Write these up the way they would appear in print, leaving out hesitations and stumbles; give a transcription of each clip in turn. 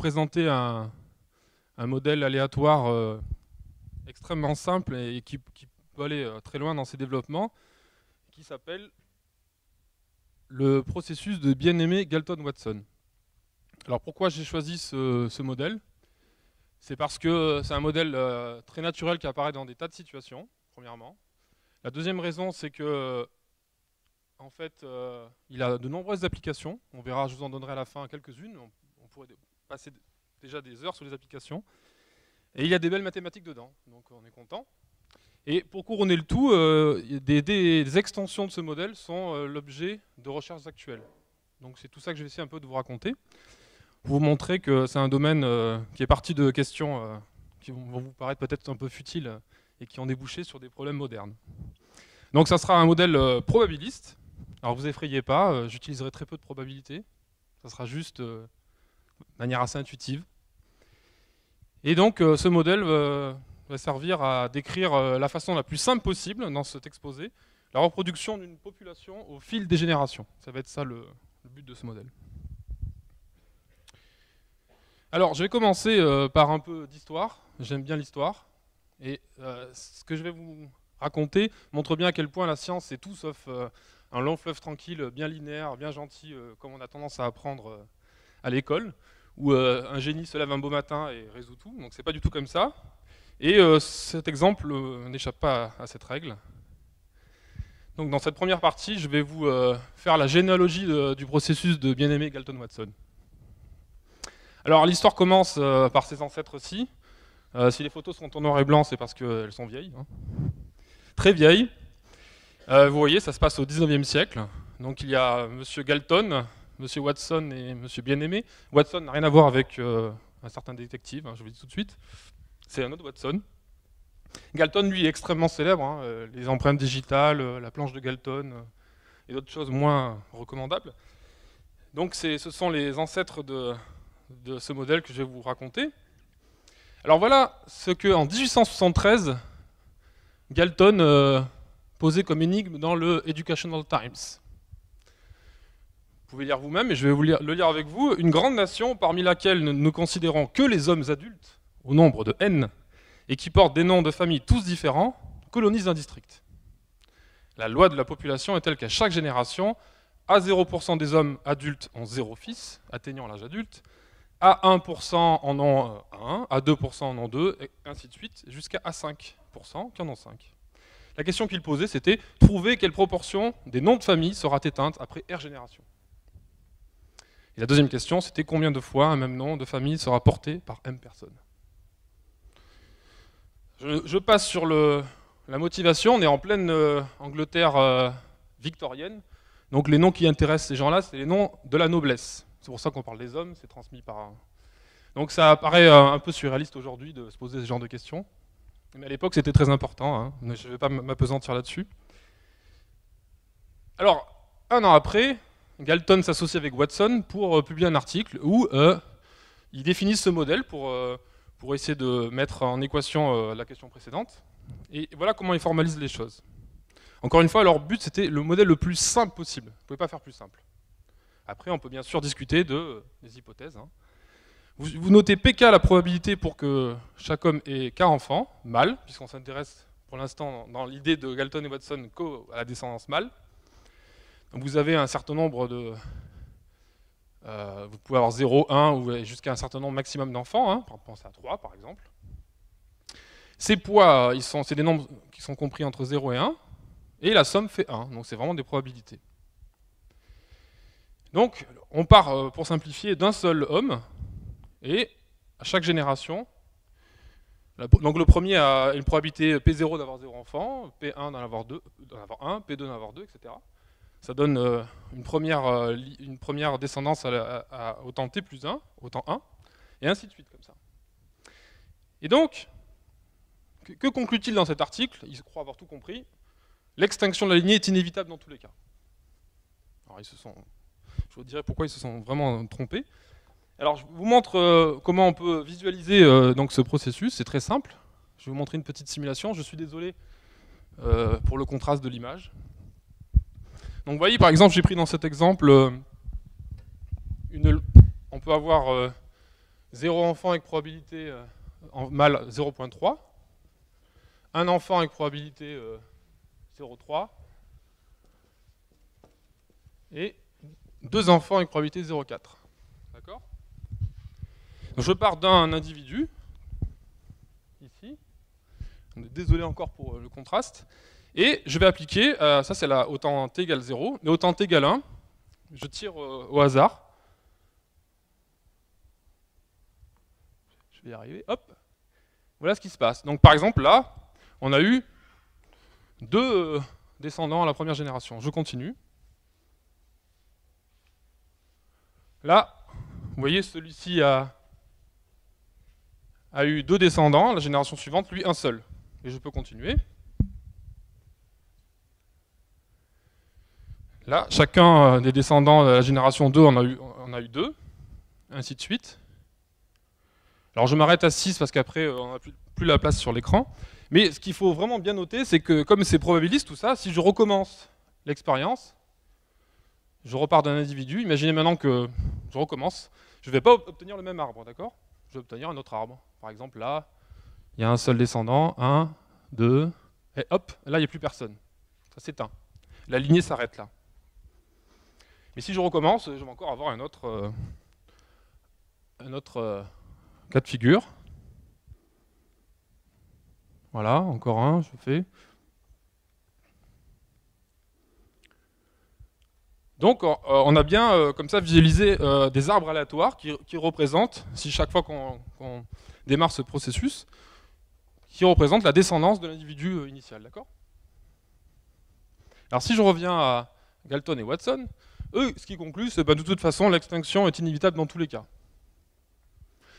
présenter un modèle aléatoire extrêmement simple et qui peut aller très loin dans ses développements, qui s'appelle le processus de bien-aimé Galton-Watson. Alors pourquoi j'ai choisi ce modèle? C'est parce que c'est un modèle très naturel qui apparaît dans des tas de situations, premièrement. La deuxième raison, c'est que en fait, il a de nombreuses applications. On verra, je vous en donnerai à la fin quelques-unes. On pourrait passer déjà des heures sur les applications. Et il y a des belles mathématiques dedans, donc on est content. Et pour couronner le tout, des extensions de ce modèle sont l'objet de recherches actuelles. Donc c'est tout ça que je vais essayer un peu de vous raconter. Pour vous montrer que c'est un domaine qui est parti de questions qui vont vous paraître peut-être un peu futiles et qui ont débouché sur des problèmes modernes. Donc ça sera un modèle probabiliste. Alors vous effrayez pas, j'utiliserai très peu de probabilité. Ça sera juste de manière assez intuitive. Et donc ce modèle va servir à décrire la façon la plus simple possible dans cet exposé, la reproduction d'une population au fil des générations. Ça va être ça le but de ce modèle. Alors je vais commencer par un peu d'histoire. J'aime bien l'histoire. Et ce que je vais vous raconter montre bien à quel point la science est tout sauf un long fleuve tranquille, bien linéaire, bien gentil, comme on a tendance à apprendre à l'école, où un génie se lève un beau matin et résout tout. Donc c'est pas du tout comme ça. Et cet exemple n'échappe pas à cette règle. Donc dans cette première partie, je vais vous faire la généalogie du processus de bien-aimé Galton-Watson. Alors l'histoire commence par ses ancêtres-ci. Si les photos sont en noir et blanc, c'est parce qu'elles sont vieilles. Hein. Très vieilles. Vous voyez, ça se passe au 19e siècle. Donc il y a M. Galton, M. Watson et M. Bien-Aimé. Watson n'a rien à voir avec un certain détective, hein, je vous le dis tout de suite. C'est un autre Watson. Galton, lui, est extrêmement célèbre. Hein, les empreintes digitales, la planche de Galton et d'autres choses moins recommandables. Donc ce sont les ancêtres de ce modèle que je vais vous raconter. Alors voilà ce qu'en 1873, Galton posait comme énigme dans le Educational Times. Vous pouvez lire vous-même, et je vais le lire avec vous. Une grande nation parmi laquelle nous ne considérons que les hommes adultes, au nombre de N, et qui portent des noms de famille tous différents, colonise un district. La loi de la population est telle qu'à chaque génération, à 0% des hommes adultes ont 0 fils, atteignant l'âge adulte, à 1% en ont 1, à 2% en ont 2, et ainsi de suite, jusqu'à 5% qui en ont 5. La question qu'il posait, c'était trouver quelle proportion des noms de famille sera éteinte après R génération. Et la deuxième question, c'était combien de fois un même nom de famille sera porté par M personnes. Je passe sur la motivation. On est en pleine Angleterre victorienne. Donc les noms qui intéressent ces gens-là, c'est les noms de la noblesse. C'est pour ça qu'on parle des hommes, c'est transmis par... Donc ça paraît un peu surréaliste aujourd'hui de se poser ce genre de questions. Mais à l'époque, c'était très important. Hein. Je ne vais pas m'apesantir là-dessus. Alors, un an après, Galton s'associe avec Watson pour publier un article où ils définissent ce modèle pour essayer de mettre en équation la question précédente. Et voilà comment ils formalisent les choses. Encore une fois, leur but, c'était le modèle le plus simple possible. Vous ne pouvez pas faire plus simple. Après, on peut bien sûr discuter des hypothèses. Hein. Vous notez PK la probabilité pour que chaque homme ait qu'un enfant, mâle, puisqu'on s'intéresse pour l'instant dans l'idée de Galton et Watson à la descendance mâle. Donc vous avez un certain nombre de... vous pouvez avoir 0, 1 ou jusqu'à un certain nombre maximum d'enfants, hein, pensez à 3 par exemple. Ces poids, c'est des nombres qui sont compris entre 0 et 1, et la somme fait 1, donc c'est vraiment des probabilités. Donc on part, pour simplifier, d'un seul homme, et à chaque génération, donc le premier a une probabilité P0 d'avoir 0 enfant, P1 d'en avoir 2, d'en avoir 1, P2 d'en avoir 2, etc. Ça donne une première descendance au temps T plus 1, au temps 1, et ainsi de suite, comme ça. Et donc, que conclut-il dans cet article? Il croit avoir tout compris. L'extinction de la lignée est inévitable dans tous les cas. Alors, je vous dirai pourquoi ils se sont vraiment trompés. Alors, je vous montre comment on peut visualiser donc ce processus. C'est très simple. Je vais vous montrer une petite simulation. Je suis désolé pour le contraste de l'image. Donc, vous voyez, par exemple, j'ai pris dans cet exemple, on peut avoir 0 enfant avec probabilité mâle 0,3, un enfant avec probabilité 0,3 et 2 enfants avec probabilité 0,4. D'accord? Donc je pars d'un individu, ici. Désolé encore pour le contraste. Et je vais appliquer, ça c'est au temps t égale 0, mais au temps t égale 1, je tire au hasard. Je vais y arriver, hop. Voilà ce qui se passe. Donc par exemple là, on a eu 2 descendants à la première génération. Je continue. Là, vous voyez, celui-ci a eu 2 descendants, la génération suivante, lui un seul. Et je peux continuer. Là, chacun des descendants de la génération 2 en a eu 2, ainsi de suite. Alors je m'arrête à 6 parce qu'après, on n'a plus la place sur l'écran. Mais ce qu'il faut vraiment bien noter, c'est que comme c'est probabiliste tout ça, si je recommence l'expérience, je repars d'un individu, imaginez maintenant que je recommence, je ne vais pas obtenir le même arbre, d'accord? Je vais obtenir un autre arbre. Par exemple, là, il y a un seul descendant, 1, 2, et hop, là, il n'y a plus personne. Ça s'éteint. La lignée s'arrête là. Mais si je recommence, je vais encore avoir un autre cas de figure. Voilà, encore un, je fais. Donc on a bien comme ça visualisé des arbres aléatoires qui représentent, si chaque fois qu'on démarre ce processus, qui représentent la descendance de l'individu initial, d'accord? Alors si je reviens à Galton et Watson, eux, ce qu'ils concluent, c'est que de toute façon, l'extinction est inévitable dans tous les cas.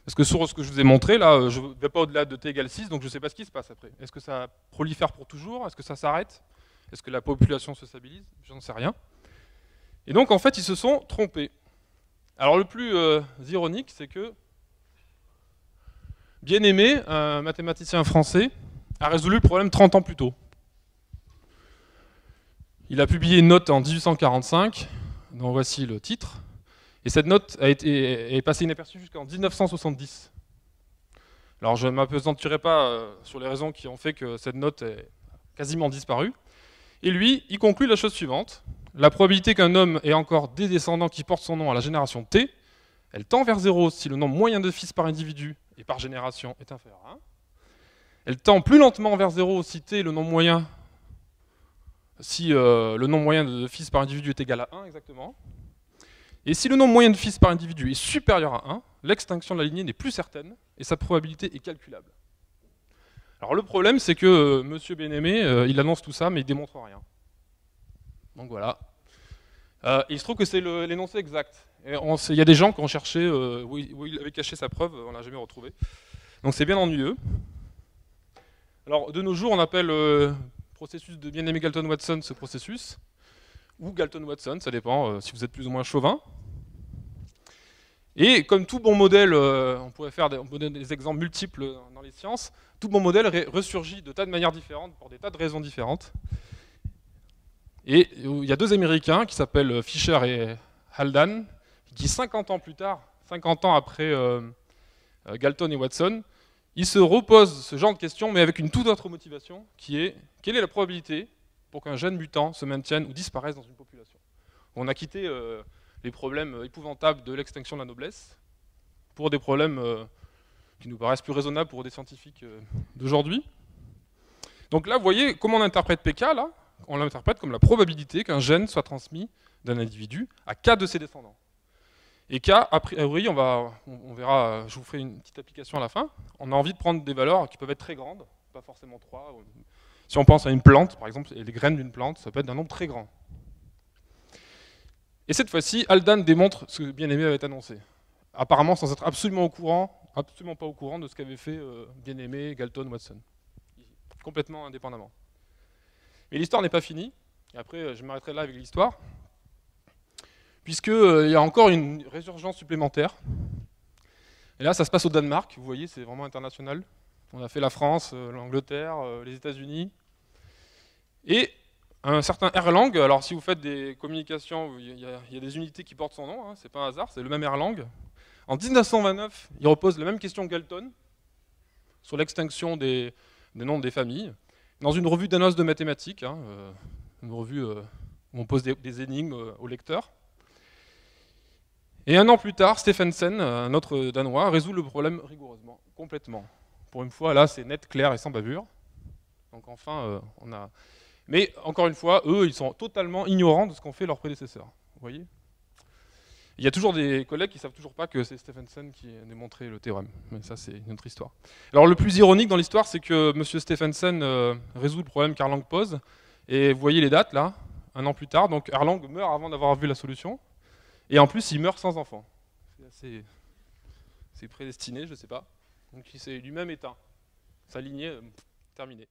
Parce que sur ce que je vous ai montré, là, je ne vais pas au-delà de t égale 6, donc je ne sais pas ce qui se passe après. Est-ce que ça prolifère pour toujours? Est-ce que ça s'arrête? Est-ce que la population se stabilise? Je n'en sais rien. Et donc, en fait, ils se sont trompés. Alors, le plus ironique, c'est que Bien-Aimé, un mathématicien français, a résolu le problème 30 ans plus tôt. Il a publié une note en 1845, dont voici le titre. Et cette note est passée inaperçue jusqu'en 1970. Alors je ne m'apesantirai pas sur les raisons qui ont fait que cette note est quasiment disparue. Et lui, il conclut la chose suivante. La probabilité qu'un homme ait encore des descendants qui portent son nom à la génération T, elle tend vers 0 si le nombre moyen de fils par individu et par génération est inférieur à 1. Elle tend plus lentement vers 0 si T, le nombre moyen, le nombre moyen de fils par individu est égal à 1 exactement. Et si le nombre moyen de fils par individu est supérieur à 1, l'extinction de la lignée n'est plus certaine et sa probabilité est calculable. Alors le problème, c'est que Monsieur Bien-Aimé, il annonce tout ça, mais il ne démontre rien. Donc voilà. Il se trouve que c'est l'énoncé exact. Il y a des gens qui ont cherché où il avait caché sa preuve, on ne l'a jamais retrouvé. Donc c'est bien ennuyeux. Alors de nos jours, on appelle processus de Bien-Aimé Galton-Watson ce processus, ou Galton-Watson, ça dépend si vous êtes plus ou moins chauvin. Et comme tout bon modèle, on pourrait faire des exemples multiples dans les sciences, tout bon modèle ressurgit de tas de manières différentes, pour des tas de raisons différentes. Et il y a 2 Américains qui s'appellent Fisher et Haldane, qui 50 ans plus tard, 50 ans après Galton et Watson, ils se reposent ce genre de questions, mais avec une toute autre motivation, qui est quelle est la probabilité pour qu'un gène mutant se maintienne ou disparaisse dans une population? On a quitté les problèmes épouvantables de l'extinction de la noblesse pour des problèmes qui nous paraissent plus raisonnables pour des scientifiques d'aujourd'hui. Donc là, vous voyez comment on interprète PK, là? On l'interprète comme la probabilité qu'un gène soit transmis d'un individu à K de ses descendants. Et K, a priori, on verra, je vous ferai une petite application à la fin, on a envie de prendre des valeurs qui peuvent être très grandes, pas forcément 3. Si on pense à une plante, par exemple, et les graines d'une plante, ça peut être d'un nombre très grand. Et cette fois-ci, Haldane démontre ce que Bien-Aimé avait annoncé. Apparemment sans être absolument pas au courant de ce qu'avaient fait Bien-Aimé, Galton, Watson. Complètement indépendamment. Mais l'histoire n'est pas finie. Et après, je m'arrêterai là avec l'histoire. Puisqu'il y a encore une résurgence supplémentaire. Et là, ça se passe au Danemark. Vous voyez, c'est vraiment international. On a fait la France, l'Angleterre, les États-Unis. Et un certain Erlang, alors si vous faites des communications, il y a des unités qui portent son nom, hein, c'est pas un hasard, c'est le même Erlang. En 1929, il repose la même question que Galton sur l'extinction des nombres des familles, dans une revue danoise de mathématiques, hein, une revue où on pose des énigmes aux lecteurs. Et un an plus tard, Stephensen, un autre Danois, résout le problème rigoureusement, complètement. Pour une fois, là, c'est net, clair et sans bavure. Donc enfin, on a... Mais encore une fois, eux, ils sont totalement ignorants de ce qu'ont fait leurs prédécesseurs. Vous voyez ? Il y a toujours des collègues qui ne savent toujours pas que c'est Stephensen qui a démontré le théorème. Mais ça, c'est une autre histoire. Alors le plus ironique dans l'histoire, c'est que M. Stephensen résout le problème qu'Erlang pose. Et vous voyez les dates, là, un an plus tard. Donc Erlang meurt avant d'avoir vu la solution. Et en plus, il meurt sans enfant. C'est prédestiné, je ne sais pas. Donc il s'est lui-même éteint. Sa lignée terminée.